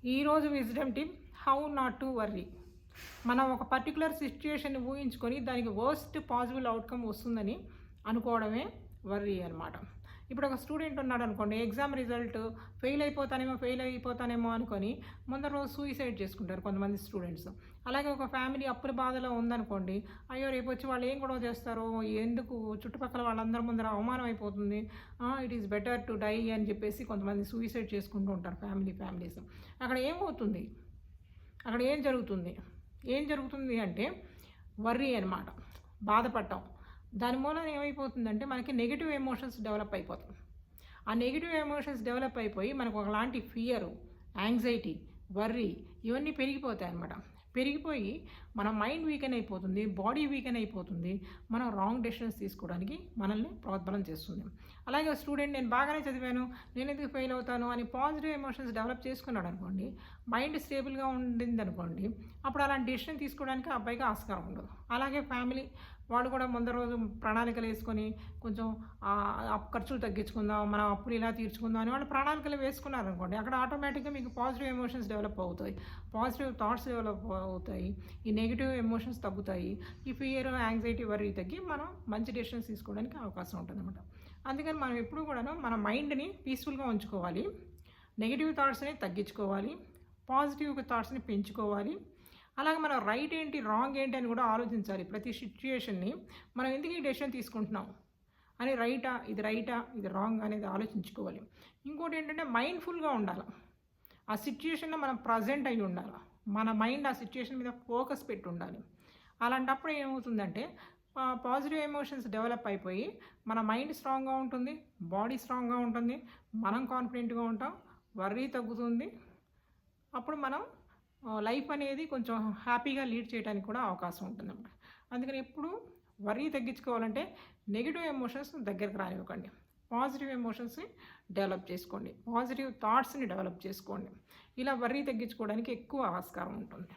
ఈరోజు wisdom tip, how not to worry. మనం ఒక పర్టికులర్ సిచ్యుయేషన్ ఊహించుకొని దానికి వర్స్ట్ పాసిబుల్ అవుట్కమ్ వస్తుందని అనుకోవడమే వర్రీ అనమాట. ఇప్పుడు ఒక స్టూడెంట్ ఉన్నాడు అనుకోండి, ఎగ్జామ్ రిజల్ట్ ఫెయిల్ అయిపోతానేమో అనుకొని ముందర రోజు సూసైడ్ చేసుకుంటారు కొంతమంది స్టూడెంట్స్. అలాగే ఒక ఫ్యామిలీ అప్పుల బాధలో ఉందనుకోండి, అయ్యో రేపు వచ్చి వాళ్ళు ఏం గొడవ చేస్తారో, ఎందుకు చుట్టుపక్కల వాళ్ళందరి ముందర అవమానం అయిపోతుంది, it is better to die అని చెప్పేసి కొంతమంది సూసైడ్ చేసుకుంటూ ఉంటారు ఫ్యామిలీస్. అక్కడ ఏమవుతుంది, అక్కడ ఏం జరుగుతుంది అంటే వర్రీ అనమాట, బాధపడటం. దాని మూలన ఏమైపోతుందంటే మనకి నెగిటివ్ ఎమోషన్స్ డెవలప్ అయిపోతాయి. ఆ నెగిటివ్ ఎమోషన్స్ డెవలప్ అయిపోయి మనకు ఒకలాంటి ఫియరు, యాంగ్జైటీ, వర్రీ ఇవన్నీ పెరిగిపోతాయి అన్నమాట. పెరిగిపోయి మన మైండ్ వీకెన్ అయిపోతుంది, బాడీ వీకెన్ అయిపోతుంది. మనం రాంగ్ డెసిషన్స్ తీసుకోవడానికి మనల్ని ప్రోద్బలం చేస్తుంది. అలాగే స్టూడెంట్ నేను బాగానే చదివాను, నేను ఎందుకు ఫెయిల్ అవుతాను అని పాజిటివ్ ఎమోషన్స్ డెవలప్ చేసుకున్నాడు అనుకోండి, మైండ్ స్టేబుల్గా ఉండింది అనుకోండి, అప్పుడు అలాంటి డెసిషన్ తీసుకోవడానికి అబ్బాయికి ఆస్కారం ఉండదు. అలాగే ఫ్యామిలీ వాడు కూడా ముందర రోజు ప్రణాళికలు వేసుకొని కొంచెం ఖర్చులు తగ్గించుకుందాం, మనం అప్పులు ఇలా తీర్చుకుందాం అని వాళ్ళు ప్రణాళికలు వేసుకున్నారు అనుకోండి, అక్కడ ఆటోమేటిక్గా మీకు పాజిటివ్ ఎమోషన్స్ డెవలప్ అవుతాయి, పాజిటివ్ థాట్స్ డెవలప్ అవుతాయి, ఈ నెగిటివ్ ఎమోషన్స్ తగ్గుతాయి, ఈ ఫియర్, యాంగ్జైటీ, వర్రీ తగ్గి మనం మంచి డెసిషన్స్ తీసుకోవడానికి అవకాశం ఉంటుంది అనమాట. అందుకని మనం ఎప్పుడు కూడాను మన మైండ్ని పీస్ఫుల్గా ఉంచుకోవాలి, నెగిటివ్ థాట్స్ని తగ్గించుకోవాలి, పాజిటివ్ థాట్స్ని పెంచుకోవాలి. అలాగే మనం రైట్ ఏంటి, రాంగ్ ఏంటి అని కూడా ఆలోచించాలి. ప్రతి సిచ్యుయేషన్ని మనం ఎందుకు ఈ డెసిషన్ తీసుకుంటున్నాం అని, ఇది రాంగ్ అనేది ఆలోచించుకోవాలి. ఇంకోటి ఏంటంటే మైండ్ఫుల్గా ఉండాలి. ఆ సిచ్యుయేషన్లో మనం ప్రజెంట్ అయి ఉండాలి, మన మైండ్ ఆ సిచ్యుయేషన్ మీద ఫోకస్ పెట్టి ఉండాలి. అలాంటప్పుడు ఏమవుతుందంటే పాజిటివ్ ఎమోషన్స్ డెవలప్ అయిపోయి మన మైండ్ స్ట్రాంగ్గా ఉంటుంది, బాడీ స్ట్రాంగ్గా ఉంటుంది, మనం కాన్ఫిడెంట్గా ఉంటాం, వర్రీ తగ్గుతుంది. అప్పుడు మనం లైఫ్ అనేది కొంచెం హ్యాపీగా లీడ్ చేయడానికి కూడా అవకాశం ఉంటుందన్నమాట. అందుకని ఎప్పుడు వర్రీ తగ్గించుకోవాలంటే నెగిటివ్ ఎమోషన్స్ దగ్గరికి రానివ్వకండి, పాజిటివ్ ఎమోషన్స్ని డెవలప్ చేసుకోండి, పాజిటివ్ థాట్స్ని డెవలప్ చేసుకోండి. ఇలా వర్రీ తగ్గించుకోవడానికి ఎక్కువ ఆస్కారం ఉంటుంది.